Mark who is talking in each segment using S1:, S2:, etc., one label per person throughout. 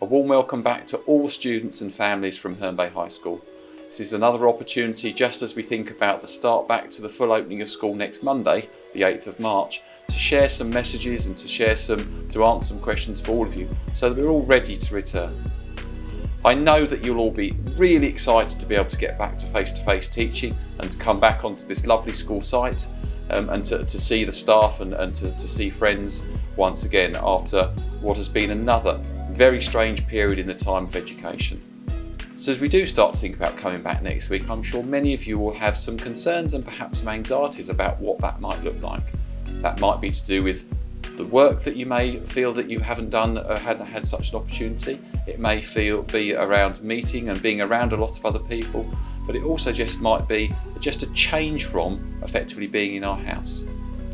S1: A warm welcome back to all students and families from Herne Bay High School. This is another opportunity, just as we think about the start back to the full opening of school next Monday, the 8th of March, to share some messages and to answer some questions for all of you, so that we're all ready to return. I know that you'll all be really excited to be able to get back to face-to-face teaching and to come back onto this lovely school site and to see the staff and to see friends once again after what has been another very strange period in the time of education. So as we do start to think about coming back next week, I'm sure many of you will have some concerns and perhaps some anxieties about what that might look like. That might be to do with the work that you may feel that you haven't done or hadn't had such an opportunity. It may be around meeting and being around a lot of other people, but it also just might be just a change from effectively being in our house.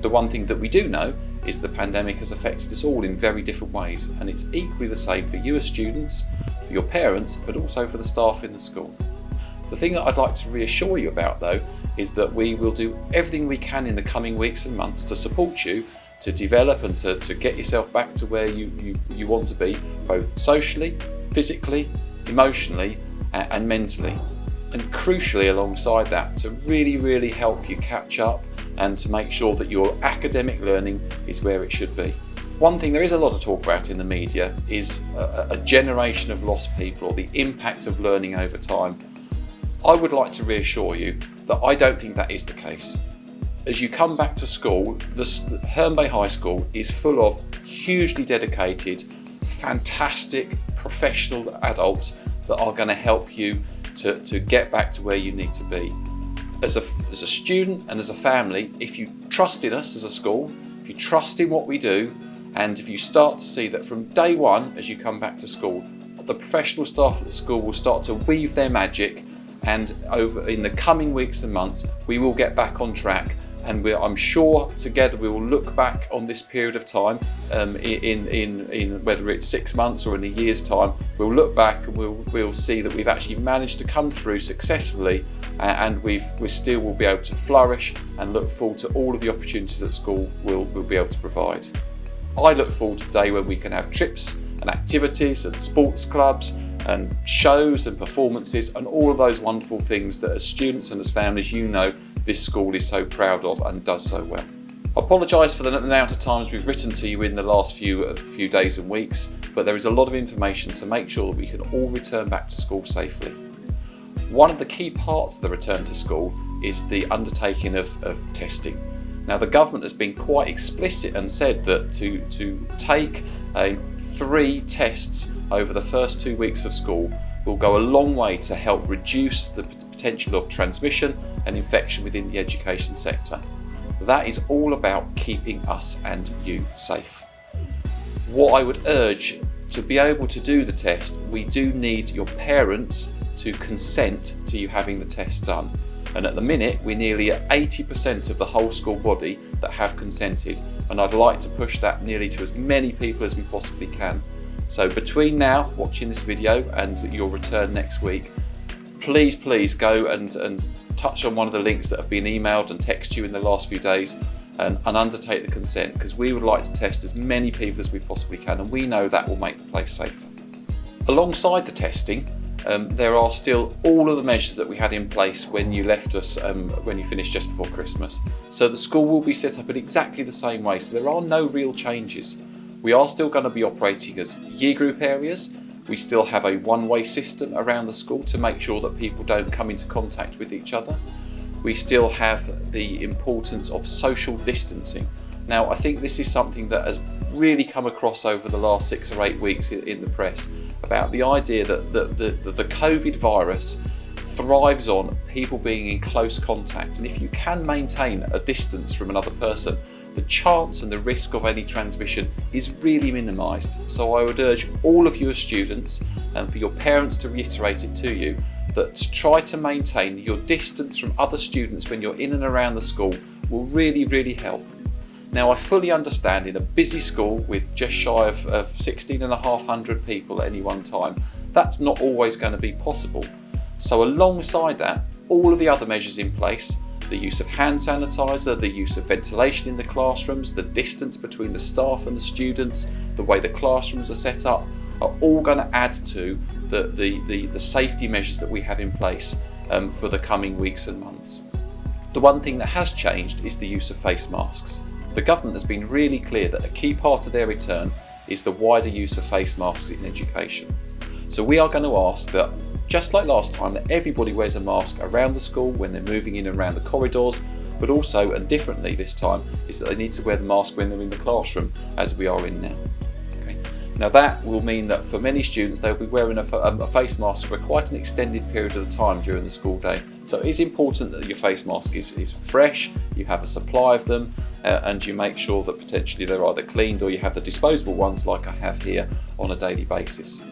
S1: The one thing that we do know is the pandemic has affected us all in very different ways, and it's equally the same for you as students, for your parents, but also for the staff in the school. The thing that I'd like to reassure you about though is that we will do everything we can in the coming weeks and months to support you to develop and to get yourself back to where you want to be, both socially, physically, emotionally and mentally. And crucially alongside that, to really help you catch up and to make sure that your academic learning is where it should be. One thing there is a lot of talk about in the media is a generation of lost people, or the impact of learning over time. I would like to reassure you that I don't think that is the case. As you come back to school, the Herne Bay High School is full of hugely dedicated, fantastic, professional adults that are going to help you to get back to where you need to be. As a student and as a family, if you trust in us as a school, if you trust in what we do, and if you start to see that from day one as you come back to school, the professional staff at the school will start to weave their magic, and over in the coming weeks and months we will get back on track, and I'm sure together we will look back on this period of time in whether it's 6 months or in a year's time. We'll look back and we'll see that we've actually managed to come through successfully, and we still will be able to flourish and look forward to all of the opportunities that school will be able to provide. I look forward to the day when we can have trips and activities and sports clubs and shows and performances and all of those wonderful things that as students and as families, you know, this school is so proud of and does so well. I apologise for the amount of times we've written to you in the last few days and weeks, but there is a lot of information to make sure that we can all return back to school safely. One of the key parts of the return to school is the undertaking of testing. Now, the government has been quite explicit and said that to take 3 tests over the first 2 weeks of school will go a long way to help reduce the potential of transmission and infection within the education sector. That is all about keeping us and you safe. What I would urge, to be able to do the test, we do need your parents to consent to you having the test done. And at the minute, we're nearly at 80% of the whole school body that have consented. And I'd like to push that nearly to as many people as we possibly can. So between now, watching this video, and your return next week, please go and touch on one of the links that have been emailed and text you in the last few days and undertake the consent, because we would like to test as many people as we possibly can, and we know that will make the place safer. Alongside the testing, there are still all of the measures that we had in place when you left us, when you finished just before Christmas. So the school will be set up in exactly the same way, so there are no real changes. We are still going to be operating as year group areas. We still have a one-way system around the school to make sure that people don't come into contact with each other. We still have the importance of social distancing. Now, I think this is something that has really come across over the last 6 or 8 weeks in the press, about the idea that the COVID virus thrives on people being in close contact, and if you can maintain a distance from another person, the chance and the risk of any transmission is really minimised. So I would urge all of you as students, and for your parents to reiterate it to you, that to try to maintain your distance from other students when you're in and around the school will really help. Now, I fully understand in a busy school with just shy of 16,500 people at any one time, that's not always going to be possible. So alongside that, all of the other measures in place, the use of hand sanitizer, the use of ventilation in the classrooms, the distance between the staff and the students, the way the classrooms are set up, are all going to add to the safety measures that we have in place for the coming weeks and months. The one thing that has changed is the use of face masks. The government has been really clear that a key part of their return is the wider use of face masks in education. So we are going to ask that, just like last time, that everybody wears a mask around the school when they're moving in and around the corridors, but also, and differently this time, is that they need to wear the mask when they're in the classroom, as we are in now. Okay. Now that will mean that for many students they'll be wearing a face mask for quite an extended period of time during the school day. So it is important that your face mask is fresh, you have a supply of them, and you make sure that potentially they're either cleaned or you have the disposable ones like I have here on a daily basis.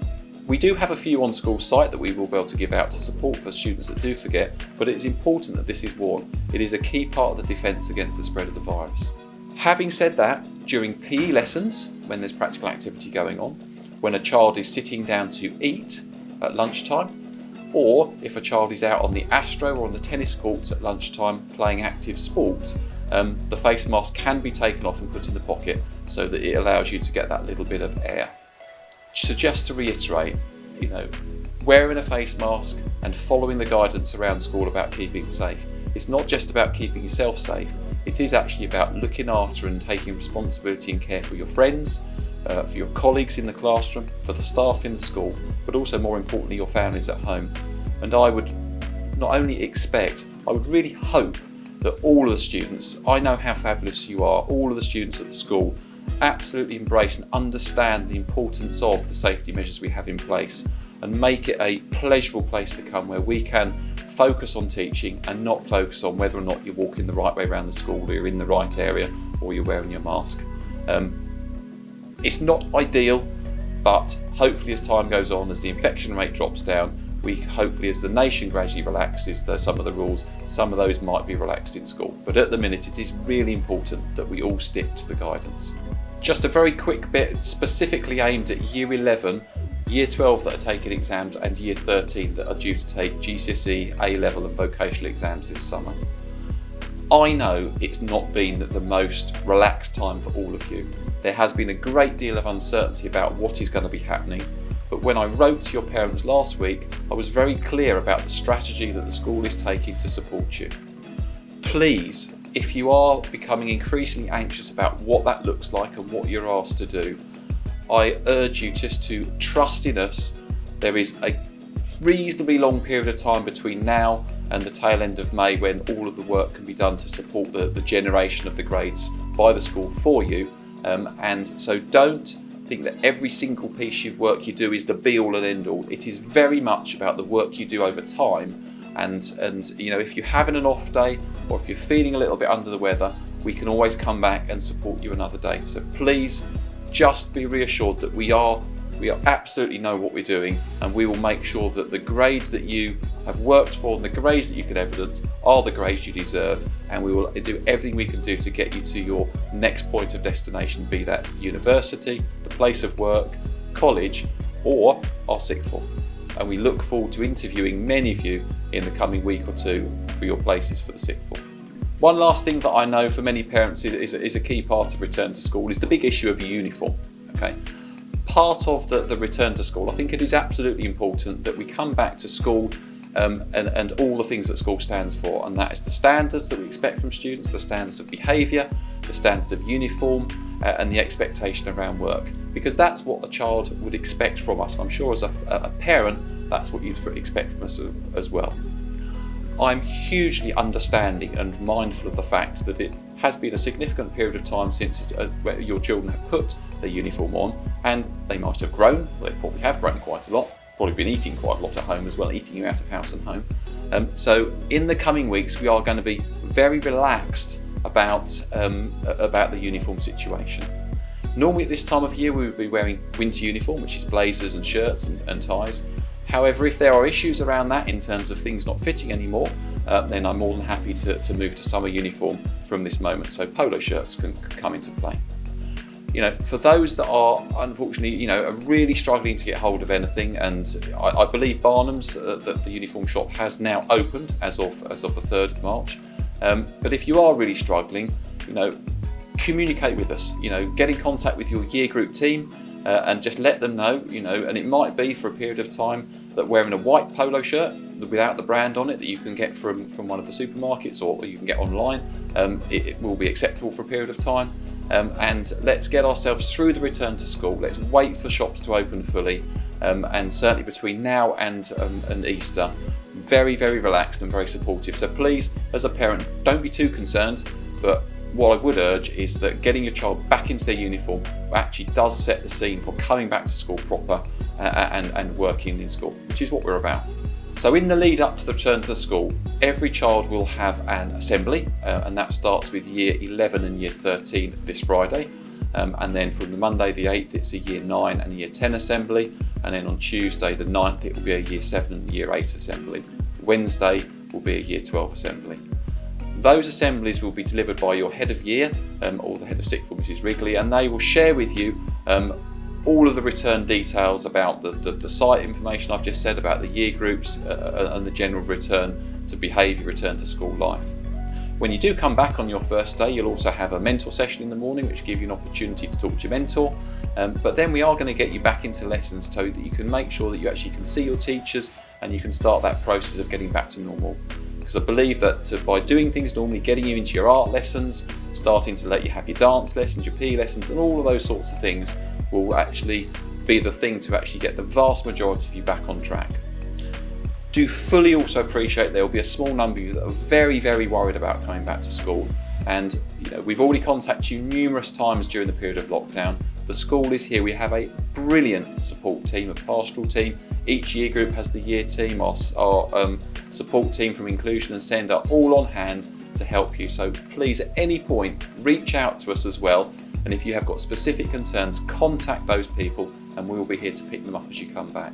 S1: We do have a few on school site that we will be able to give out to support for students that do forget, but it is important that this is worn. It is a key part of the defence against the spread of the virus. Having said that, during PE lessons, when there's practical activity going on, when a child is sitting down to eat at lunchtime, or if a child is out on the Astro or on the tennis courts at lunchtime playing active sport, the face mask can be taken off and put in the pocket so that it allows you to get that little bit of air. So just to reiterate, wearing a face mask and following the guidance around school about keeping safe, it's not just about keeping yourself safe, it is actually about looking after and taking responsibility and care for your friends, for your colleagues in the classroom, for the staff in the school, but also more importantly your families at home. And I would not only expect, I would really hope that all of the students, I know how fabulous you are, all of the students at the school absolutely embrace and understand the importance of the safety measures we have in place and make it a pleasurable place to come where we can focus on teaching and not focus on whether or not you're walking the right way around the school or you're in the right area or you're wearing your mask. It's not ideal, but hopefully as time goes on, as the infection rate drops down, hopefully as the nation gradually relaxes some of the rules, some of those might be relaxed in school. But at the minute it is really important that we all stick to the guidance. Just a very quick bit specifically aimed at Year 11, Year 12 that are taking exams and Year 13 that are due to take GCSE, A-level and vocational exams this summer. I know it's not been the most relaxed time for all of you. There has been a great deal of uncertainty about what is going to be happening, but when I wrote to your parents last week, I was very clear about the strategy that the school is taking to support you. Please, if you are becoming increasingly anxious about what that looks like and what you're asked to do, I urge you just to trust in us. There is a reasonably long period of time between now and the tail end of May when all of the work can be done to support the generation of the grades by the school for you. And so don't think that every single piece of work you do is the be all and end all. It is very much about the work you do over time. And if you're having an off day or if you're feeling a little bit under the weather, we can always come back and support you another day. So please just be reassured that we absolutely know what we're doing, and we will make sure that the grades that you have worked for and the grades that you can evidence are the grades you deserve, and we will do everything we can do to get you to your next point of destination, be that university, the place of work, college or our sixth form. And we look forward to interviewing many of you in the coming week or two for your places for the sixth form. One last thing that I know for many parents is a key part of return to school is the big issue of uniform. Okay, part of the return to school, I think it is absolutely important that we come back to school and all the things that school stands for, and that is the standards that we expect from students, the standards of behaviour, the standards of uniform, and the expectation around work, because that's what a child would expect from us. I'm sure as a parent, that's what you'd expect from us as well. I'm hugely understanding and mindful of the fact that it has been a significant period of time since your children have put their uniform on, and they might have grown. They probably have grown quite a lot, probably been eating quite a lot at home as well, eating you out of house and home. So in the coming weeks, we are going to be very relaxed about the uniform situation. Normally at this time of year we would be wearing winter uniform, which is blazers and shirts and ties. However, if there are issues around that in terms of things not fitting anymore, then I'm more than happy to move to summer uniform from this moment. So polo shirts can come into play. For those that are unfortunately, are really struggling to get hold of anything, and I believe Barnum's, the uniform shop, has now opened as of the 3rd of March. But if you are really struggling, communicate with us. Get in contact with your year group team. and just let them know, and it might be for a period of time that wearing a white polo shirt without the brand on it that you can get from one of the supermarkets or you can get online, it will be acceptable for a period of time. And let's get ourselves through the return to school. Let's wait for shops to open fully, and certainly between now and Easter, very, very relaxed and very supportive. So please, as a parent, don't be too concerned, but what I would urge is that getting your child back into their uniform actually does set the scene for coming back to school proper and working in school, which is what we're about. So in the lead up to the return to school, every child will have an assembly, and that starts with year 11 and year 13 this Friday. And then from the Monday the 8th, it's a year 9 and year 10 assembly. And then on Tuesday the 9th, it will be a year 7 and year 8 assembly. Wednesday will be a year 12 assembly. Those assemblies will be delivered by your head of year, or the head of sixth form, Mrs. Wrigley, and they will share with you all of the return details about the site information I've just said, about the year groups and the general return to behaviour, return to school life. When you do come back on your first day, you'll also have a mentor session in the morning, which gives you an opportunity to talk to your mentor. But then we are going to get you back into lessons so that you can make sure that you actually can see your teachers and you can start that process of getting back to normal. Because I believe that by doing things normally, getting you into your art lessons, starting to let you have your dance lessons, your PE lessons, and all of those sorts of things will actually be the thing to actually get the vast majority of you back on track. Do fully also appreciate there will be a small number of you that are very, very worried about coming back to school. And we've already contacted you numerous times during the period of lockdown. The school is here. We have a brilliant support team, a pastoral team. Each year group has the year team. Our support team from Inclusion and Send are all on hand to help you. So please, at any point, reach out to us as well. And if you have got specific concerns, contact those people and we will be here to pick them up as you come back.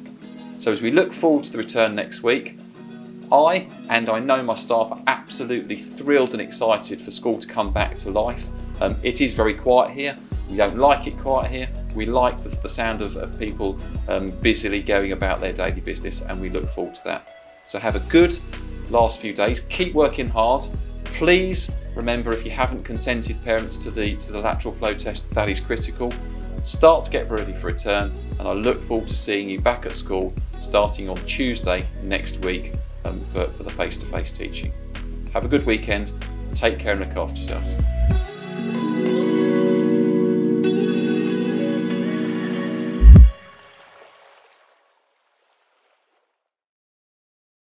S1: So as we look forward to the return next week, I know my staff are absolutely thrilled and excited for school to come back to life. It is very quiet here. We don't like it quiet here. We like the sound of people busily going about their daily business, and we look forward to that. So have a good last few days. Keep working hard. Please remember, if you haven't consented parents to the lateral flow test, that is critical. Start to get ready for return, and I look forward to seeing you back at school starting on Tuesday next week for the face-to-face teaching. Have a good weekend. Take care and look after yourselves.